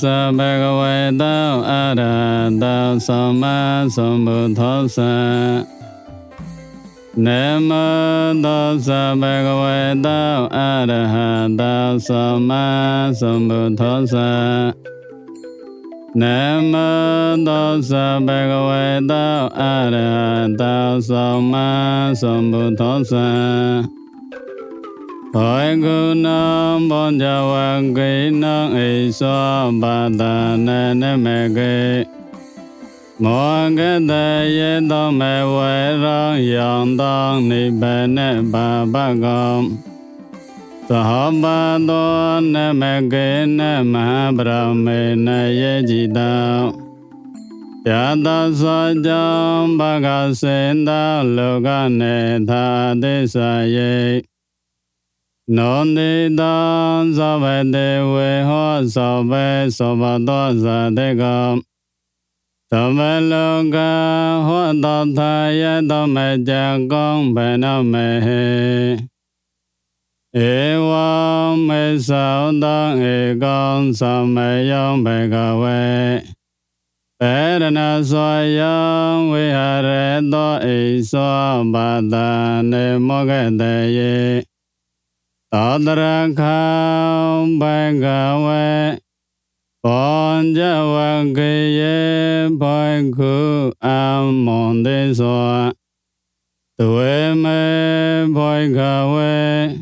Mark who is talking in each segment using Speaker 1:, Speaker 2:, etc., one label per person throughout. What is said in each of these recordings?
Speaker 1: Tassa Bhagavata Arahata Samma Sambuddhassa Namo Tassa Bhagavata Arahata Samma Sambuddhassa Namo Tassa Bhagavata Arahata Samma Sambuddhassa Hỏi cụ nam bon cha văn kỳ năng y so ba ta nê nê mê kỳ Mô kế tê yê tông mê quê rong yong tông ni bê nê ba ba gom Sa hô ba tô nê mê kỳ nê ma pra mê nê yê chi tao Ya ta sa chong ba ca sinh tao lu ca nê tha ti sa yê Non di dan sa ve de we ho sa ve so ba do sa de ga sa ve lo ga ho da tha ya do me ja gong be na me e wa me sa da e gong sa me yang be ga we be na so yang we ha re do e so ba da ne mo ge de ye Tadra kham bhagawe Panja vakiye bhaikhu amonde soa Tuwe me bhaikawe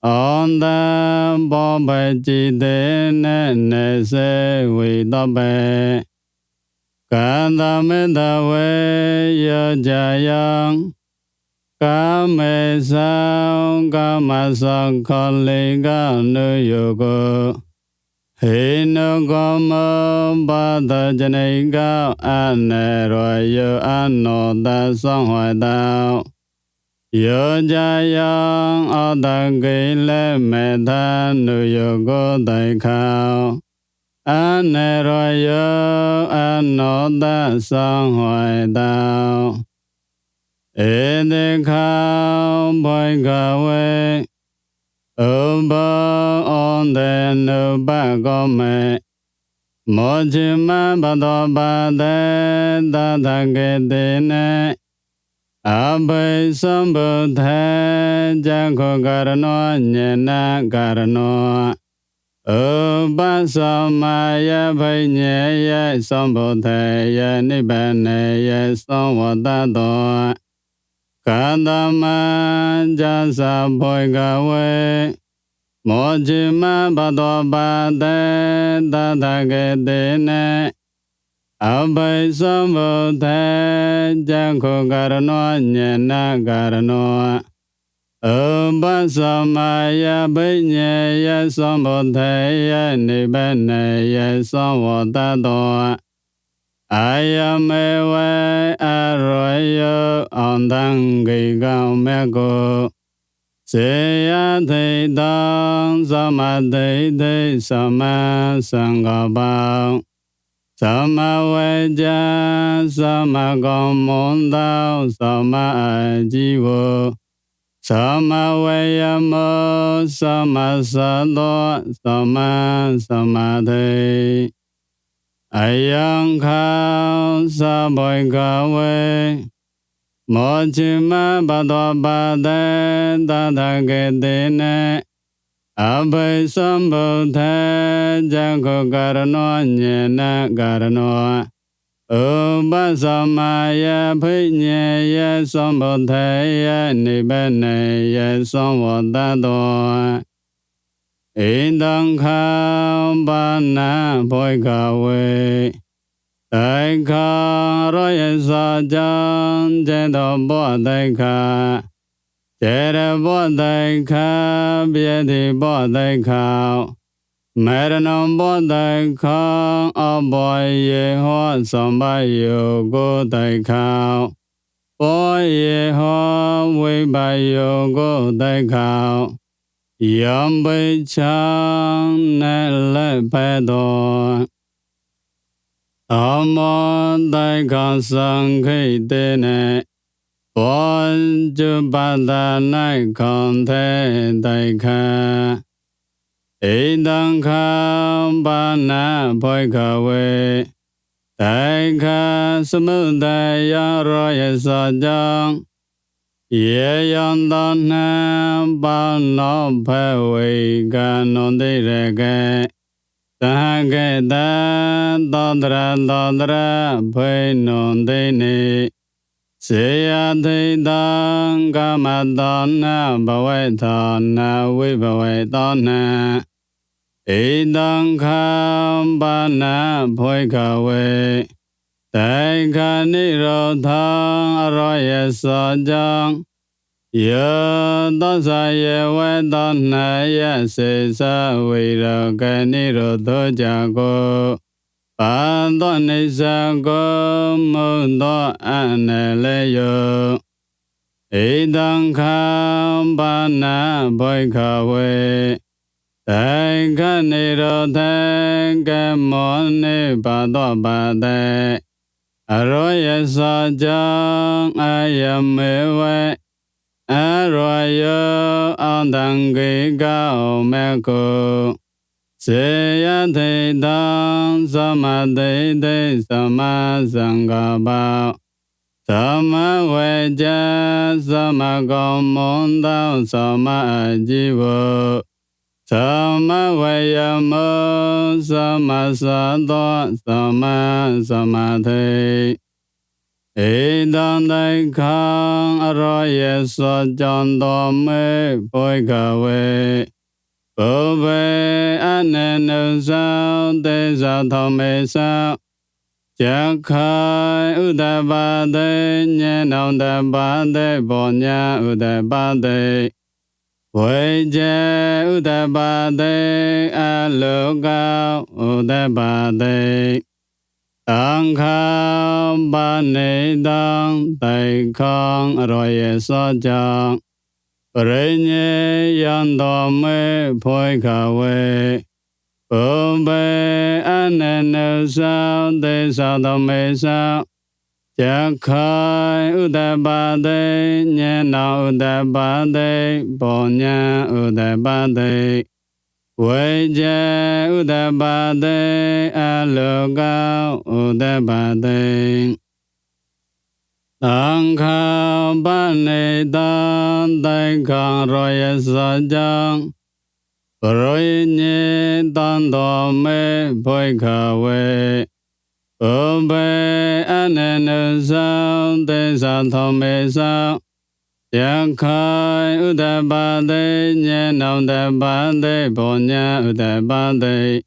Speaker 1: Onda bobe chite ne ne se vidabe Kanda medawe ya jayang Kame sao kama sao khali ka nu yogo Hino kama bata chani ka ane roi yo ano ta song hoài tao Yo jayang ota ki le me tha nu yogo tai khao Ane roi yo ano ta song hoài tao E de khao boi ca we ba on de no ba go me Mo chi ma ba do ba de da da ke de ne A bhai sam bu the ja kho karano nye na karano ba sa ma ya bhai nye ya sam bu the ya nibbana ne ya sam wa ta do Kadama jasa bhoi ca we Mo chi ma ba do ba de da da ke de ne A bhai sam bu the ja kho karano nye na karano ba sa ma ya bhai nye ya sam bu the ya nibbana ne ya sam wa ta do Ayame we arroyo ondang gi gao me go Se ya thầy tông sama thầy thầy sama sangha bao Sama we cha sama gom môn tao sama a chi vô Sama we yamo sama sa do sama sama thầy Ayang khao sa boi ca we Mo chi ma ba do ba de da da ke de ne A bhai sam bu the ja kho karano nye na karano ba sa ma ya bhai nye ya sam bu the ya nibbana ne ya sam wa ta do Indang kham ba na boi ca we Đại kha roi sa chan chế do bo đại kha chế ra bo đại kha bia thi bo đại kha mẹ ra nom bo đại kha a boi ye ho som ba yo go đại kha boi ye ho we ba yo go đại kha Yam bai chang ne le pe do Amo dai ka sang khai te ne Bon chu ba da nai con the dai kha Idang kham ba na boi ka we Đại kha samudaya roya sa jang Ye yon don na ba no pa we ga non de re ge Ta ge da dodra boi non de ni Se ya de dang ga ma don na ba we don na we ba we don na Idang kham ba na boi ka we Đại kha ni ro thang roya sa jang Yo do sa ye we don na ye se sa we ro ka ni ro do ja ko Pa do ni sa ko mu do an le yo Idang kham ba na boi ka we Đại kha ni ro thang ka mo ni ba do ba de Aroya sa jang ayam me we Aroya andang ge ga o me ko Se ya te dang sama de sama sangha ba Sama we ja sama go mon dao sama ji wo Sama we ya mo sama sa do sama te Idang đại khang aroya sa jang do me boi ka we Bo ve ane nu sao te sa thong me sao Chak khai u da ba de nye nong da ba de bo nya u da ba de Wei je u da ba de a lu cao u da ba de Tang kham ba ne dang đại khang aroya sa jang Re nye yan do me phoi ka we Bo be ane nu sao te sa thong me sao Chak khai u da ba de nye nong u da ba de bo nya u da ba de Wei je u da ba de a lu cao u da ba de Tang kham ba ne dang đại khang roya sa jang Roi nye dan do me boi ka we Bo be ane nu sao te sa thong me sao Chak khai u da ba de nye nong da ba de bo nya u da ba de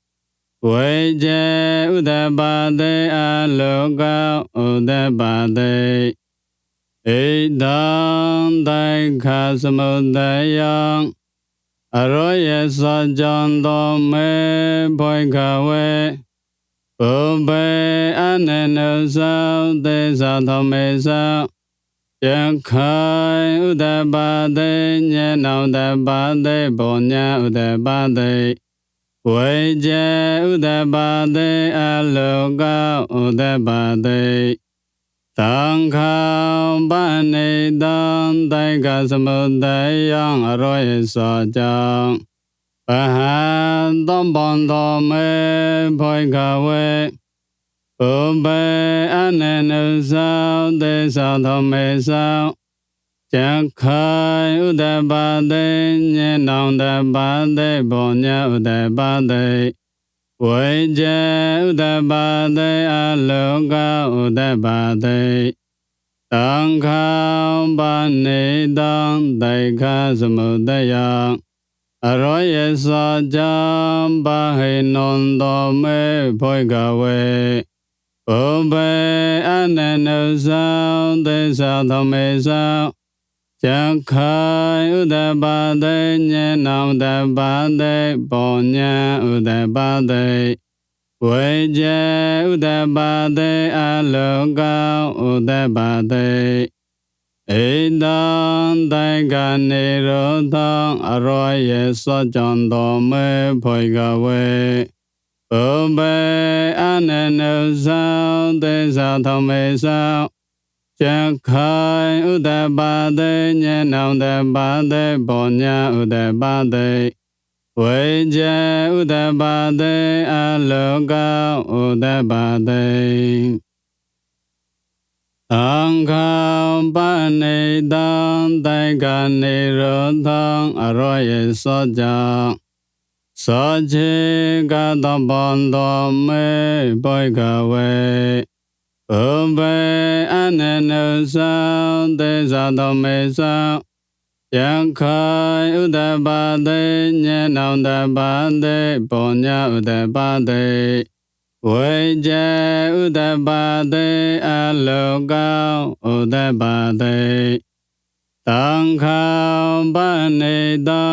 Speaker 1: Wei je u da ba de a lu cao u da ba de Idang đại kha samudaya Aroya sa jang do me boi ka we Bo be ane nu sao te sa thong me sao Chak khai u da ba de nye nong da ba de bo nya u da ba de Wei je u da ba de a lu cao u da ba de Tang kham ba ne dang đại kha samudaya aroya sa jang Pa ha dom bon do me boi ka we Bo be ane nu sao te sa thong me sao Chak khai u da ba de nye nong da ba de bo nya u da ba de Wei je u da ba de a lu cao u da ba de Tang kham ba ne dang đại kha samudaya Aroya sa jang ba he non do me boi ka we Bo be ane nu sao te sa thong me sao Chak khai u da ba de nye nong da ba de bo nya u da ba de Wei je u da ba de a lu cao u da ba de Idang đại kha ni ro thang aroya sa jang do me phoi ka we Bo be ane nu sao te sa thong me sao Chak khai u da ba de nye nong da ba de bo nya u da ba de ဝိဇ္ဇဥဒ္ဓပါတိအလောကဥဒ္ဓပါတိသံဃံပဏိတံတိုင်္ဂနိရောဓံအရောယေသောကြောင့်သောချေကတပန္တောမေပိကဝေဘုဗ္ဗေအနန္တုသံသေဇာတောမေသံယံခိုင်ဥဒ္ဓပါတိညေနောင်တပါတိပုညဥဒ္ဓပါတိဝိဇ္ဇဥဒ္ဓပါတိအလောကဥဒ္ဓပါတိသံဃံပဏိတံ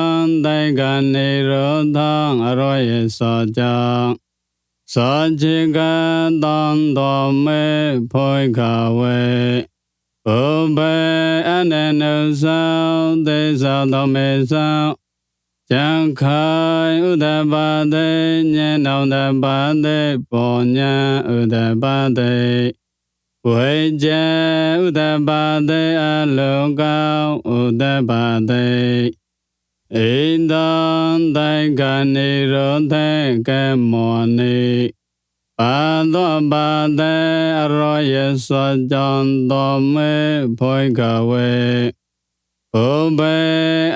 Speaker 1: တိုင်္ဂနိရောဓံအရောယေသောကြောင့်သောချေကတံတောမေဖိခဝေဘုဗ္ဗေအနန္တုသံသေဇာတောမေသံယံခိုင်ဥဒ္ဓပါတိညေနောင်တပါတိပုညံဥဒ္ဓပါတိဝိဇ္ဇဥဒ္ဓပါတိအလောကဥဒ္ဓပါတိဣဒံတိုင်္ဂနိရောဓေကမောနိပါသောပါတိအရောယေသောကြောင့်တောမေဖိကဝေဘုဗ္ဗေ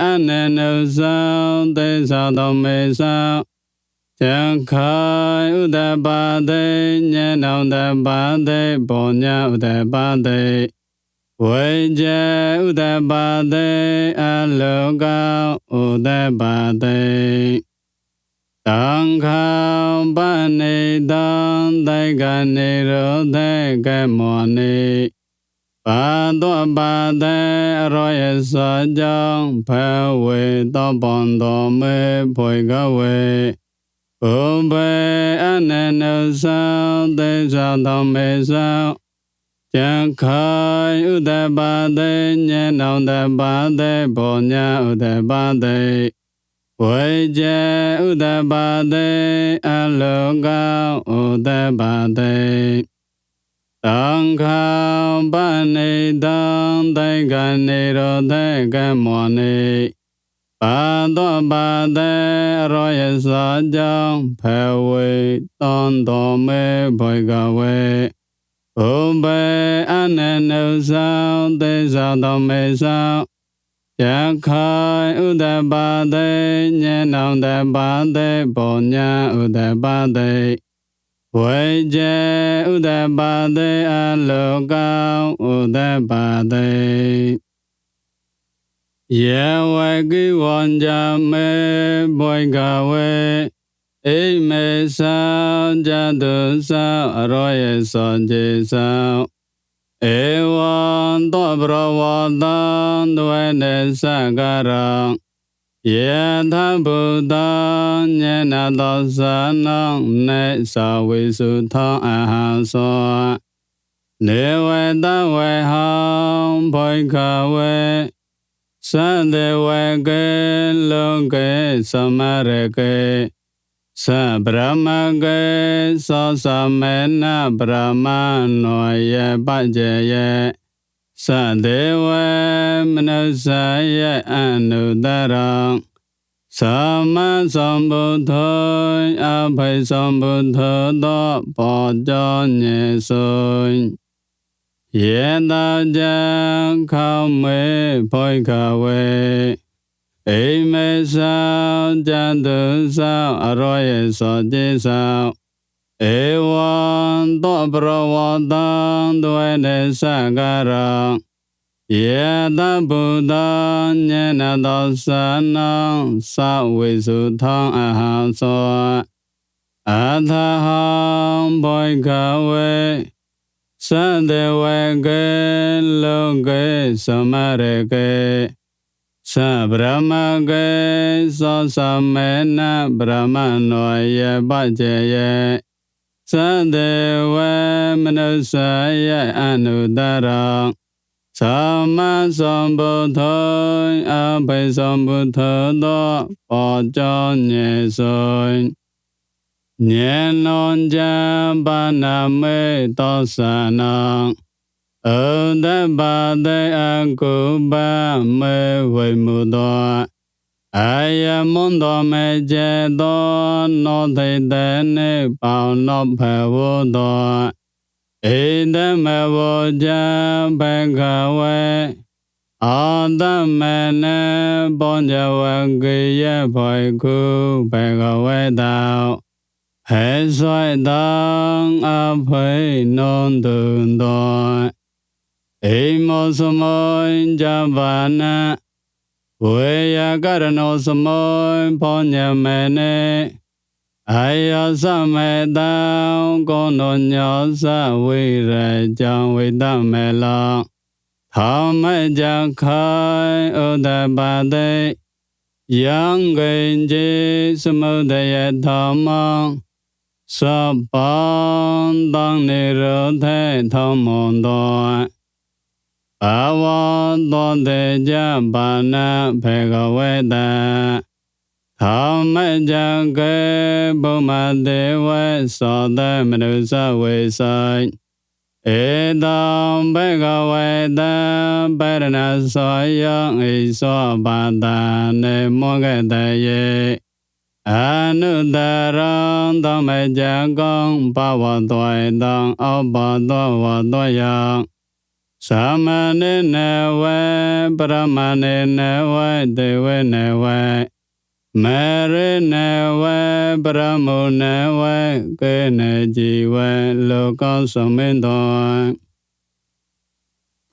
Speaker 1: အနန္တုသံသေဇာတောမေသံယံခိုင်ဥဒ္ဓပါတိညေနောင်တပါတိပုညဥဒ္ဓပါတိဝိဇ္ဇဥဒ္ဓပါတိအလောကဥဒ္ဓပါတိသံဃံပဏိတံတိုင်္ဂနိရောဓေကမောနိပါသောပါတိအရောယေသောကြောင့်ဘဝေတောပန္တောမေဖိကဝေဘုဗ္ဗေအနန္တုသံသေဇာတောမေသံယံခိုင်ဥဒ္ဓပါတိညေနောင်တပါတိပုညဥဒ္ဓပါတိဝိဇ္ဇဥဒ္ဓပါတိအလောကဥဒ္ဓပါတိသံဃံပဏိတံတိုင်္ဂနိရောဓေကမောနိပါသောပါတိအရောယေသောကြောင့်ဘဝေတံတောမေဖိကဝေဘုဗ္ဗေအနန္တုသံသေဇာတောမေသံယံခိုင်ဥဒ္ဓပါတိညေနောင်တပါတိပုညံဥဒ္ဓပါတိဝိဇ္ဇဥဒ္ဓပါတိအလောကဥဒ္ဓပါတိယေဝကိဝံဇမေဖိကဝေဣမေသံဇတုသံအရောယေသောကျေသံဧဝံသောပရဝတံဒဝေနေသကရံယေသဗုဒ္ဓံညေနသောသနံနေသဝိစုထောအဟံသောနေဝေတဝေဟံဖိခဝေသံတေဝကေလောကေသမရကေသဗ္ဗမကေသောသမေနဗ္ဗမနောယေပัจเจယေသတေဝမနုဿယေအနုတရံသမသမ္ဗုဒ္ဓောအဘိသမ္ဗုဒ္ဓောသောပောကြောညေသောယေတကြံခောမေဖိခဝေဣမေသံဇတုသံအရောယေသောကျေသံဧဝံသောပရဝတံဒဝေနေသကရံယေတဗုဒ္ဓံညေနသောသနံသဝိစုထောအဟံသောအထဟံဖိခဝေသံတေဝကေလောကေသမရကေသဗ္ဗမကေသောသမေနဗ္ဗမနောယေပัจเจယေသတေဝမနုဿယေအနုတရံသမသမ္ဗုဒ္ဓောအဘိသမ္ဗုဒ္ဓောသောပောကြောညေသောညေနောဇံပါဏမေသောသနံဩဒပါတေအကုပမေဝိမုသော အာယမွန်တော်မေကျေသောနောသိတေနိပေါနောဖဝတောဧတမေဝဇံဘေကဝေအာတမေနပောဇဝကေယဘောကုဘေကဝေတောဟေဆွေတံအဖိနုံတုံတောအိမောစမောဇဘာနာဝေယကရဏောစမောဘောညမေနေအာယသမေတံကောနောညောသဝိရကြံဝိတမေလောธัမ္မကြခိုင်ဥဒ္ဒပါတိယံဂိဉ္စေသမုဒယธัမ္မံသဗ္ဗံတံနိရောဓေธัမ္မောတောအဝတောတေကြပါဏဘေကဝေတံธัမ္မကြကေဘုမတေဝေသောတမနုဿဝေစိုဧတံဘေကဝေတံပရဏသောယံဣသောပါတံနေမောဂတယေအနုတရံธัမ္မကြကောပဝတောတံအောပတောဝတောယံသမဏေနဝေပရမဏေနဝေဒေဝေနဝေမေရေနဝေပရမုနဝေကေနေဇီဝေလောကောသမင်တော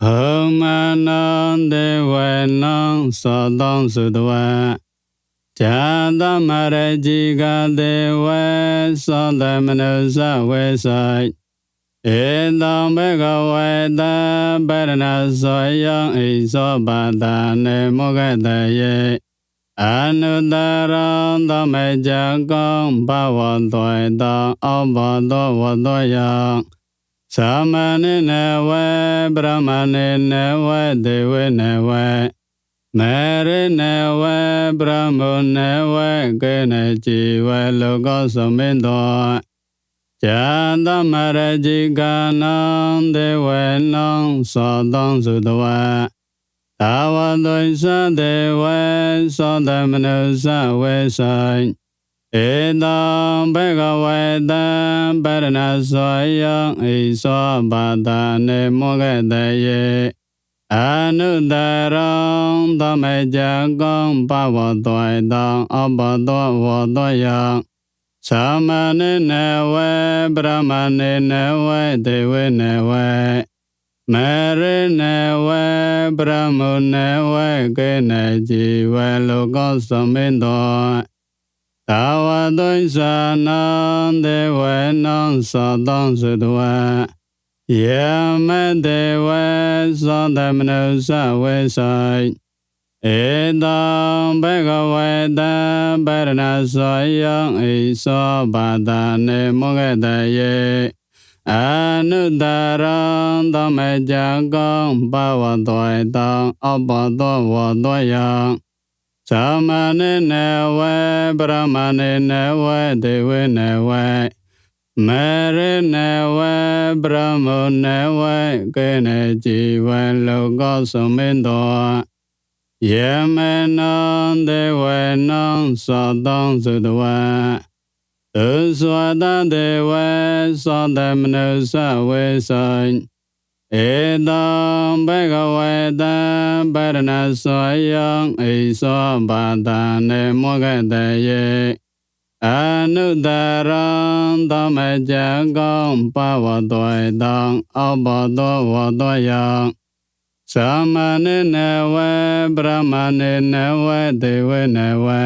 Speaker 1: ဘုမနံဒေဝေနံသောတောသုတဝေဇာတမရจิกဒေဝေသောတမနုဿဝေစိုဧတံဘေကဝေတံပရဏသောယံဣသောပါတံနေမောဂတယေအနုတရံธัမ္မကြကောဘဝတောတံအောပတောဝတောယံသမဏေနဝေပရမဏေနဝေဒေဝေနဝေမေရေနဝေပရမုနဝေကေနေဇီဝေလောကောသမင်တောဇာတမရจิกာနံဒေဝေနံသောတောသုတဝေသာဝတုသဒေဝေသောတမနုဿဝေစိုဧတံဘေကဝေတံပရဏသောယံဣသောပါတံနေမောဂတယေအနုတရံธัမ္မကြကောပဝတောတံအောပတောဝတောယံသမဏေနဝေပရမဏေနဝေဒေဝေနဝေမေရေနဝေပရမုနဝေကေနေဇီဝေလောကောသမင်တောသာဝတုသနံဒေဝေနံသောတောသုတဝေယေမေဒေဝေသောတမနုဿဝေစိုဧတံဘေကဝေတံပရဏသောယံဣသောပါတံနေမောဂတယေအနုတရံธัမ္မကြကောပဝတောတံအောပတောဝတောယံသမဏေနဝေပရမဏေနဝေဒေဝေနဝေမေရေနဝေပရမုနဝေကေနေဇီဝေလောကောသမင်တောယေမေနံဒေဝေနံသောတောသုတဝေသုသောတဒေဝေသောတမနုဿဝေစိုဧတံဘေကဝေတံပရဏသောယံဣသောပါတံနေမောဂတယေအနုတရံธัမ္မကြကောပဝတောတံအောပတောဝတောယံသမဏေနဝေပရမဏေနဝေဒေဝေနဝေ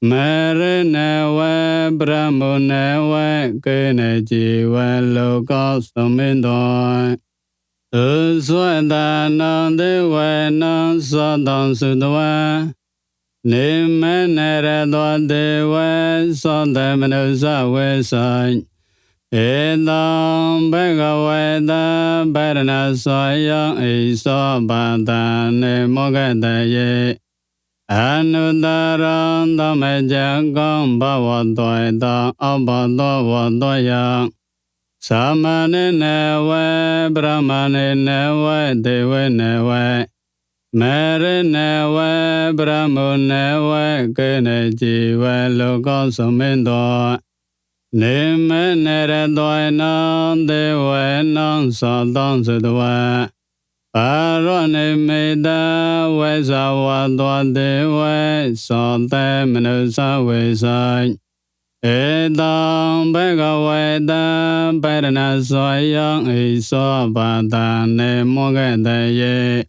Speaker 1: မေရေနဝေပရမုနဝေကေနေဇီဝေလောကောသမင်တောသုသောတနံဒေဝေနံသောတောသုတဝေနိမေနရတောဒေဝေသောတမနုဿဝေစိုဧတံဘေကဝေတံပရဏသောယံဣသောပါတံနေမောဂတယေအနုတရံธัမ္မကြကောဘဝတောတံအောပတောဝတောယံသမဏေနဝေပရမဏေနဝေဒေဝေနဝေ Marine way Brahmone way Keneji way Logo Sumindo Nimenere doinam de way non so don sudwa Parone meda way sawadwa de way so te menusa way sai Edam bega way da perna soyang iso bata ne moge de ye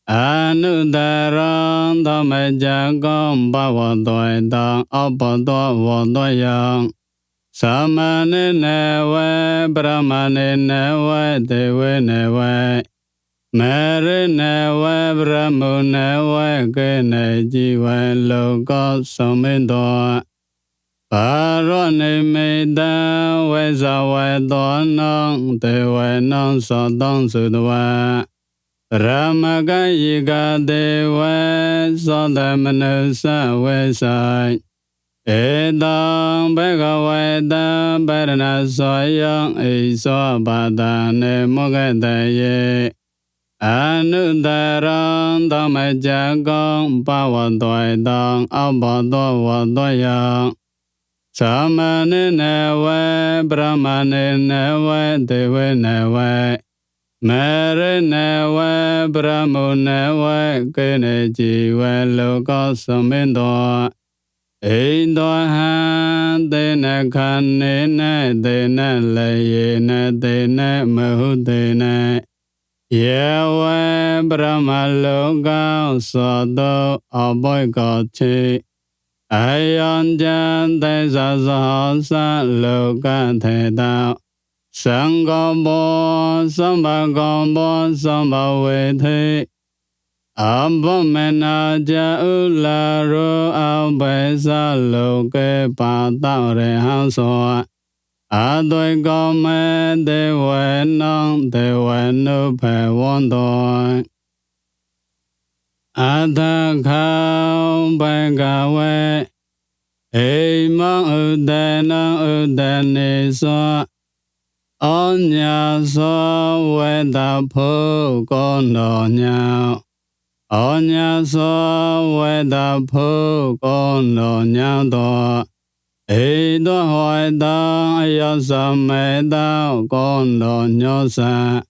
Speaker 1: Anudaram Dhammajagam Bhavadvaidam Abhadvadvayam Samanine Brahmanine Devine Marine Brahmune Keneji Loka Samindo Parone Meda Vesavedonam Devenam Sadam Sudva Ramagayiga Deva Sadamanusa Vesai Edam Bhagaveda Paranasayam Iso Badane Mogadeye Anudaram Dhammajagam Bhavadvaidam Abhadvadvayam Samanine Brahmanine Devine Marine way Brahmune way Keneji way Loka Samindo Indo han dene kanine dene layene dene mahudene Yewe Brahma Loka Sado Aboy Gachi Ayan Jan Desa Sahasa Loka Thedao Sangamo Sambagamo Sambavete Abhamena Jaularo Abesa Loke Patare Hanso Adoi Gome Devenam Devenu Pewondo Adakau Bagawe Eimang Udena Udenisa Onya so weda po kono nyao Onya so weda po kono nyao do Eido hoida ayasa meda kono nyosa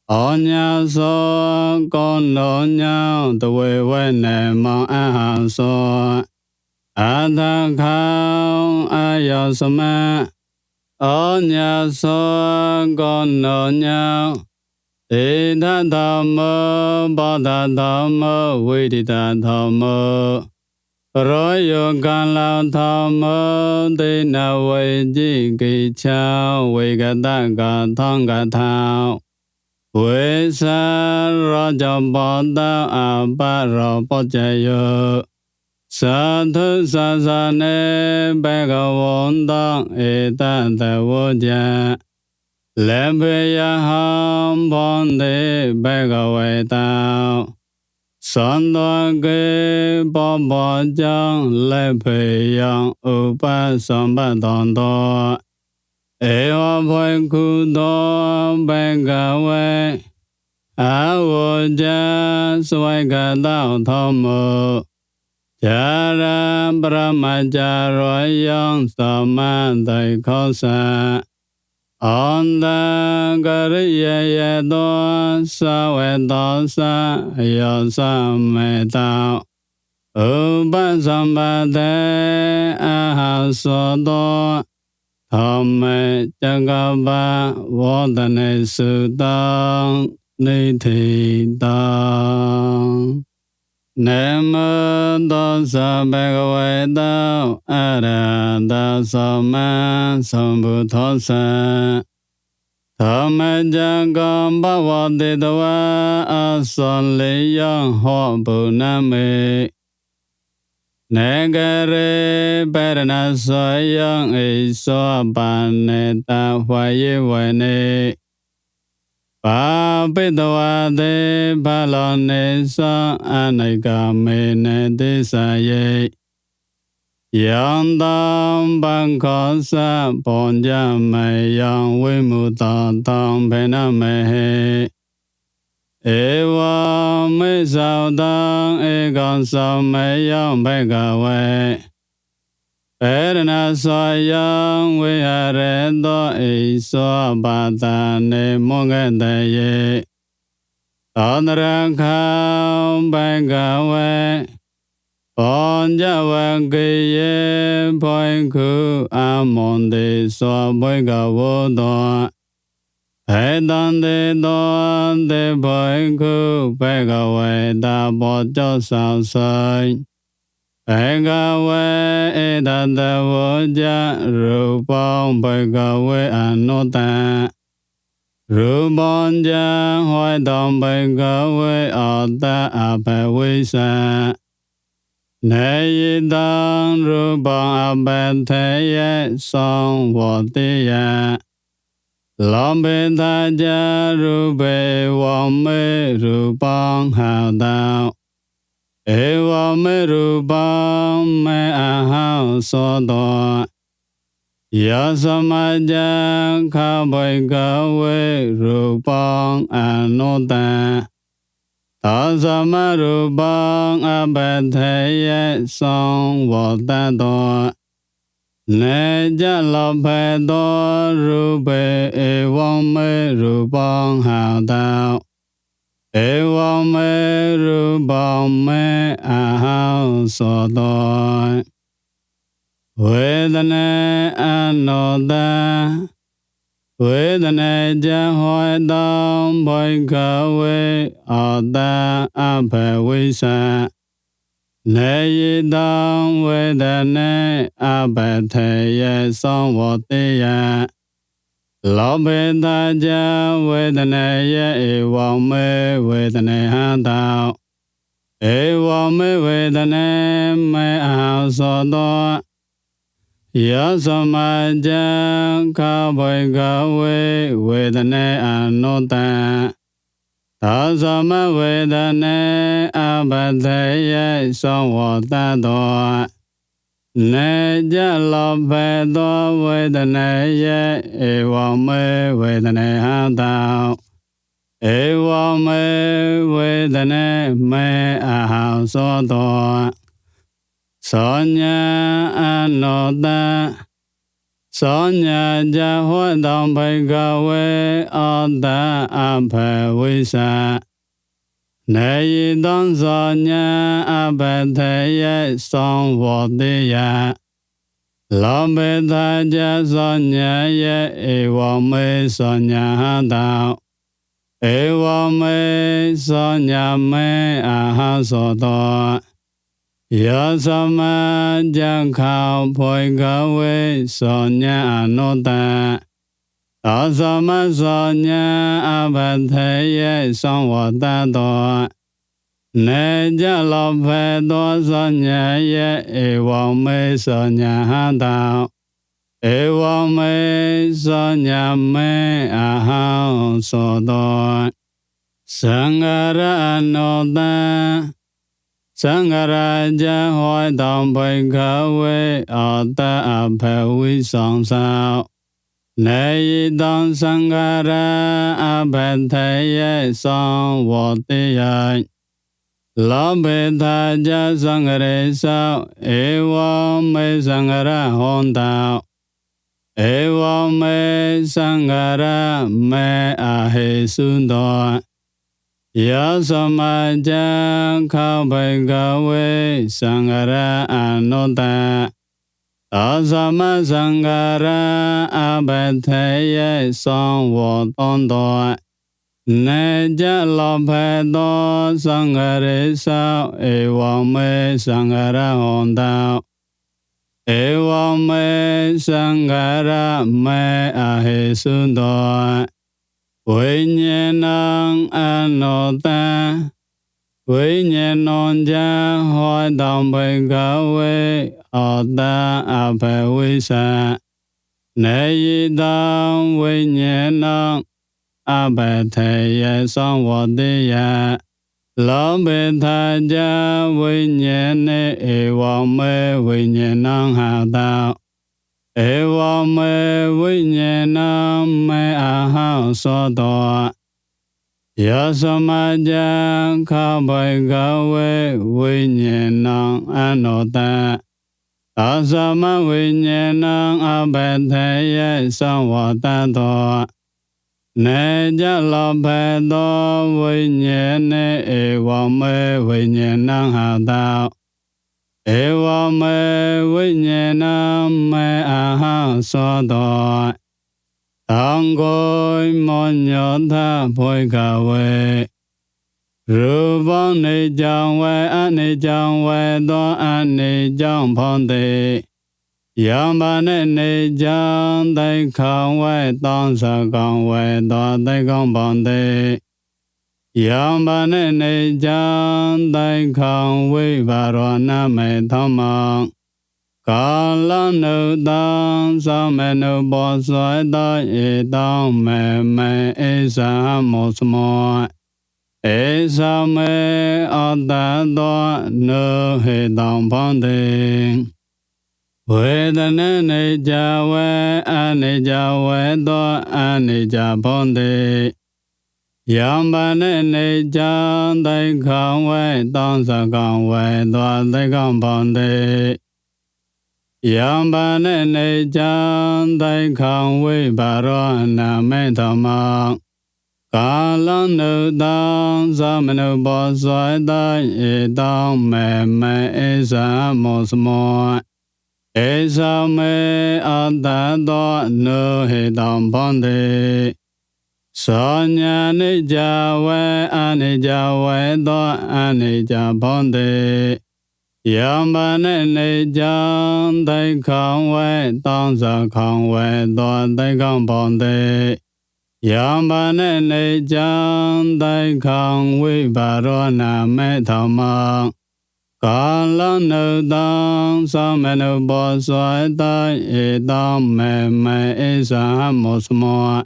Speaker 1: Onya so kono nyao Dwe wene ma aha so Adakau ayasa me Onya so kono nyao Ida dhamma bada dhamma vidita dhamma Royo kanla dhamma Dina vajji kicha Vigataka thanga thao Visa raja bada apara pachayo Sadhu sasane bhagavanda etata voja Lempeya bande bhagaveta Sandage babajang lempeya upasambadando Eva bhaikudo bhagave Avoja swagadao thamo Jara brahmajarayam samadai kosa Onda gariya dosa vedosa yasa metao Upasambade ahasodo Thame jagava vodane sudang nithidang Namo dosa bhagaveta arahata samma sambuddhassa Dhammajagam bhavadidva asaliyam hobuname Negare paranasayam iso paneta vayevane Papidvade palanesa anagamene desaye Yandam bangkasa ponjamayam vimutantam penamehe ê vô mê sao tăng ê con sao mê yong bê gà wê bê na so yong wê hà rê đô ê so bà ta nê mô ngê tê yê tòn ra khao bê gà wê bon ja wê kê yê bôi khu a môn tê so bê gà vô đô Hãy đăng đế đón đế bởi khu bế gà wê đà bó cho sao sơi. Bế gà wê ê đà đà vô giá rù bóng bế gà wê an nô ta. Rù bóng giá hoài đồng bế gà wê ở ta à bế wê xa. Nê yī đăng rù bóng à bế thế yé song vô tì yá. Lòng bên ta gia ru bê vọng mê ru bong hào đạo. Ê vọng mê ru bong mê a hào so đo. Ya sama gia khá bày gà wê ru bong a nô ta. Ta sama ru bong a bê thế yé song vô ta đo. Nê giá lọc bê đô rù bê ê vong mê rù bong hào đạo. Ê vong mê rù bong mê a hào so đôi. Huế đà nê a nô đà. Huế đà nê giá hoài đông bôi gà wê ở đà a bê wê xa. Nê yī đăng wê đà nê a bê thê yé song vô tì yá. Lô bê đà giá wê đà nê yé ê vọng mê wê đà nê hạ đạo. Ê vọng mê wê đà nê mê a hào so đo. Yá so ma giá khá bôi gà wê wê đà nê a nô ta. Ta sa ma wê đà nê a bát thế yé song vô ta đô. Nê giá lô bê đô wê đà nê yé ê vọng mê wê đà nê hạ đạo. Ê vọng mê wê đà nê mê a hào so đô. So nhá a nô ta. So nhá giá hoài đồng bày gà wê ở đà a bê wê xa. Nê yī đăng so nhá a bê thế yé song vô tì yá. Lô bê thà giá so nhá yé ê vọng mê so nhá hạ đạo. Ê vọng mê so nhá mê a hạ so đô. Ya sama jang khao phôi gà wê so nhá a nô ta. Ta sama so nhá a bát thế yé song vô ta đô. Nê giá lô phê đô so nhá yé ê vọng mê so nhá hạ đạo. Ê vọng mê so nhá mê a hào so đô. Sangara nô ta. Sangara giá hoài đồng bày gà wê ở ta a bê wê song sao. Nê yī đăng sangara a bê thế yé song vô tì yá. Lô bê thà giá sangare sao. Ê vọng mê sangara hôn đạo. Ê vọng mê sangara mê a hê sun đô. Ya sama jang khao bày gà wê sangara a nô ta. Ta sama sangara a bê thế yé song vô tôn đô. Nê giá lô phê đô sangare sao. Ê vọng mê sangara hôn đạo. Ê vọng mê sangara mê a hê sun đô. Vĩ nhiên năng a nô ta. Vĩ nhiên nôn giá hoài đồng bày gà wê ở ta a bê wê xa. Nê yī đăng vĩ nhiên năng a bê thê yé song vô tì yá. Lô bê thà giá vĩ nhiên nê ê vọng mê vĩ nhiên năng hạ đạo. Ê vọng mê vĩ nhiên năng mê a hào so đô. Yasamaja Kabaigawe Vinyanang Anota Asama Vinyanang Abedaya Samvatato Neja Lopedo Vinyane Evame Vinyanang Hadao Evame Vinyanang Me Aha Sodo Tangoi Monyota Poikawe Rubang Nijang We Anijang We Do Anijang Ponde Yambane Nijang Dai Kang We Tong Sa Kang We Do Dai Kang Ponde Yambane Nijang Dai Kang We Varwana Me Thamang Kala no dang sa me no bo soy da e dang me e sa mo smo e sa me a da do no he dang pang de we da ne ja we a ne ja we do a ne ja pang de yam ba ne ja dai kang we dang sa kang we do dai kang pang de Yambane Nejan Dai Kang We Barona Metama Kalan no dang Zamano Bosai Dai E Dang Me Esa Mosmo Esa Me Adado No He Dang Pande Sonya Nija We Anija We Do Anija Pande Yambane Nejan Dai Kang We Tong Sa Kang We Do Dai Kang Ponde Yambane Nejan Dai Kang We Barona Me Thamang Kala no dang sa me no bo soy dai e dang me e sa mo smo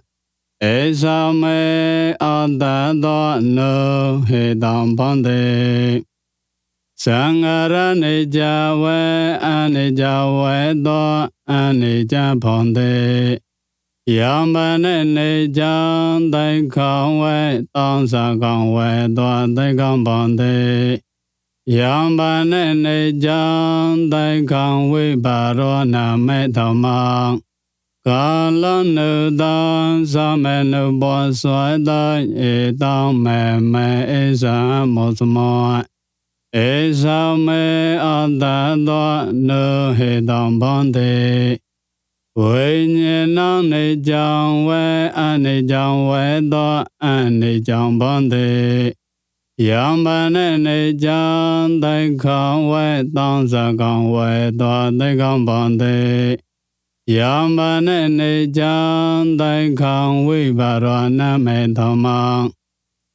Speaker 1: e sa me a da do no he dang ponde Sangara Nija We Anija We Do Anija Ponde Yambane Nija Dai Kang We Tong Sa Kang We Do Dai Kang Ponde Yambane Nija Dai Kang We Barona Me Thamang Kala no dang sa me no bo soy dai e dang me e sa mo smo Esa me anda do no he dang bande Vinyanang Nijang We Anijang We Do Anijang Bande Yambane Nijang Dai Kang We Tong Sa Kang We Do Dai Kang Bande Yambane Nijang Dai Kang We Barona Me Thamang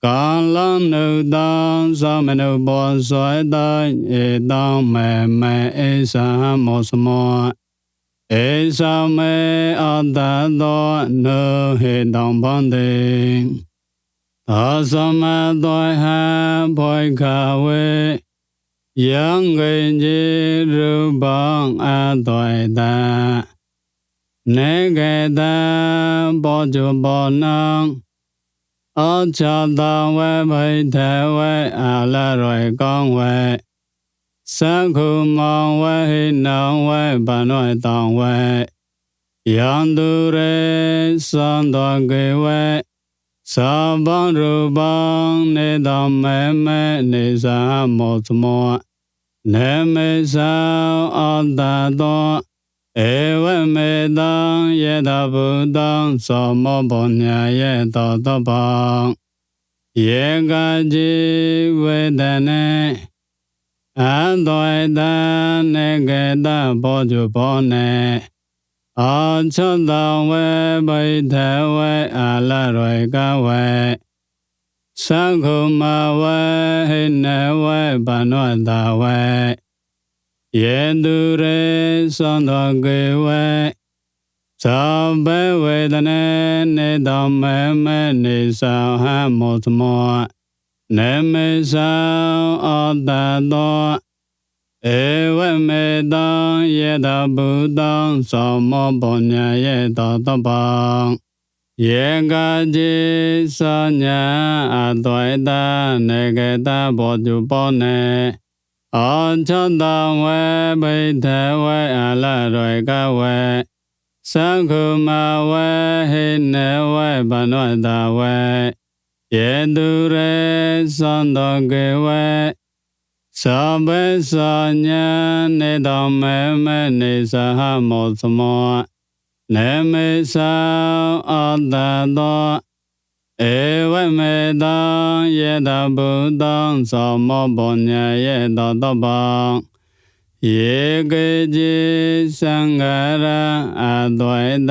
Speaker 1: Kala no dang sa me no bo soy dai e dang me e sa mo smo e sa me a da do no he dang bande a sa ma doi ha boi ka we yang ge ji ru bang a doi da ne ge da bo ju bo nang A cha da we bai the we a la roi kong we Sa khu mong we hi nong we ba noi tong we Yang du re san do ge we Sa bang ru bang ne dong me ne sa mo smo Ne me sa a da do Ewe me dang ye da bu dang so mo bo nya ye do do bang Ye ga ji we da ne A doi da ne ge da bo ju bo ne A cha da we bai the we a la roi ka we Sa khu ma we hi ne we ba no da we Ye du re san do ge we Sa be we da ne da me ne sa ha mo smo Ne me sa a da do E we me da ye da bu da sa mo bo nya ye da da bang ယေကတိသောညာအသွေတနေကတဘောတုပောနေအောချတံဝေဘိထေဝေအလရေကဝေသံဃုမဝေဟိနေဝေဘနောတဝေယေတုရေသံတောကေဝေသောဘေသောညာနေတောမေမေနေသဟမောသမောနေမေသောအတ္တသောဧဝမေတံယေတဗုဒ္ဓံသောမောပုညေယေတောတပံယေကေจิသံဃရအသွေတ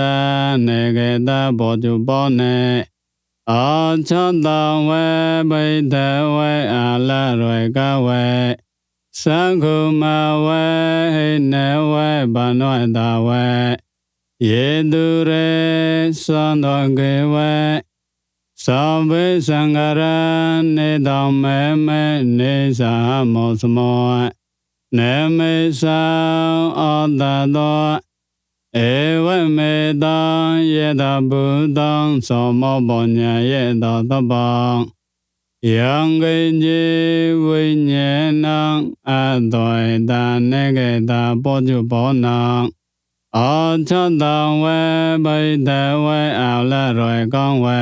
Speaker 1: နေကေတဘောတုပောနေအောချတံဝေဘိထေဝေအလရေကဝေသံဃုမဝေဟိနေဝေဘနောတဝေယေတုရေသံတောကေဝေသောဘေသံဃရနေတောမေမေနေသဟမောသမောနေမေသောအတ္တသောဧဝမေတံယေတဗုဒ္ဓံသောမောပုညေယေတောတပံယံကိဉ္စီဝိညာဏံအသွေတနေကေတဘောတုပောနံအောချတံဝေဘိထေဝေအလရေကံဝေ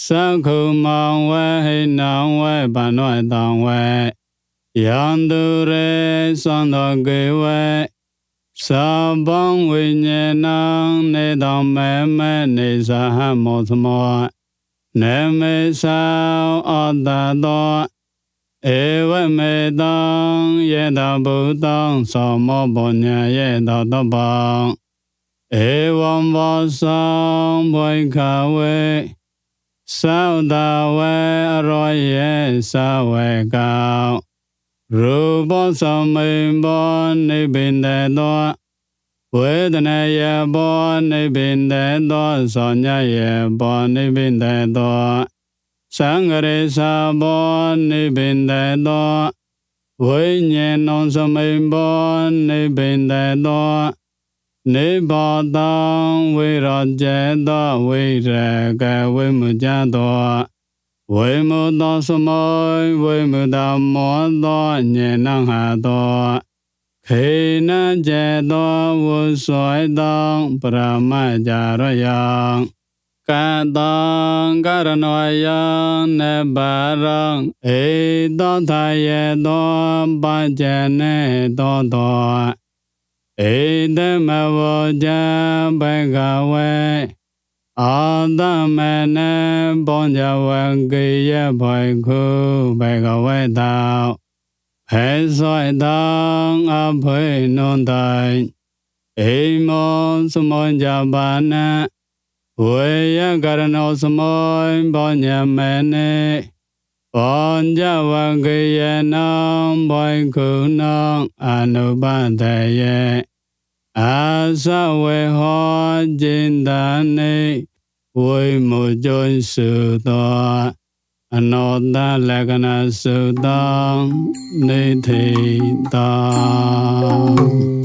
Speaker 1: သံဃုမံဝေဟိနံဝေဘနောတံဝေယံတုရေသံတောကေဝေသဗ္ဗံဝိညာဏံနေတောမေမေနေသဟမောသမောနေမေသောအတ္တသောဧဝမေတံယေတဗုဒ္ဓံသောမောပုညေယေတောတပံဧဝံဘောသောဘိခဝေသောတဝေအရောယေသဝေကောရူပသောမိဘောနိဗ္ဗိနတေသောဝေဒနေယေဘောနိဗ္ဗိနတေသောသောညယေဘောနိဗ္ဗိနတေသောသံဃရေသောနိဗ္ဗိနတေသောဝိညာဏံသမိဘောနိဗ္ဗိနတေသောနိဗ္ဗာတံဝိရကျေသောဝိရကဝိမုဇ္ဇသောဝိမုတ္တသမောဝိမုတ္တမောသောဉာဏဟသောခေနကျေသောဝုဆွေတံပရမကြရယံကတံကရဏောယံနေပါရံဧတောထယေသောပัจเจနေသောဧတမဝောဇံဘေကဝေအာတမေနပောဇဝံကေယဘေခုဘေကဝေတောဟေသောတံအဖေနုံတိုင်အိမောသမောဇပါနဝေယကရဏောသမောဘောညမေနေပောဇဝံကေယနံဘေခုနံအနုပတယေအာသဝေဟောจินတနေဝိမုဇ္ဇုစုသောအနောတလက္ခဏာစုသောနေထေတံ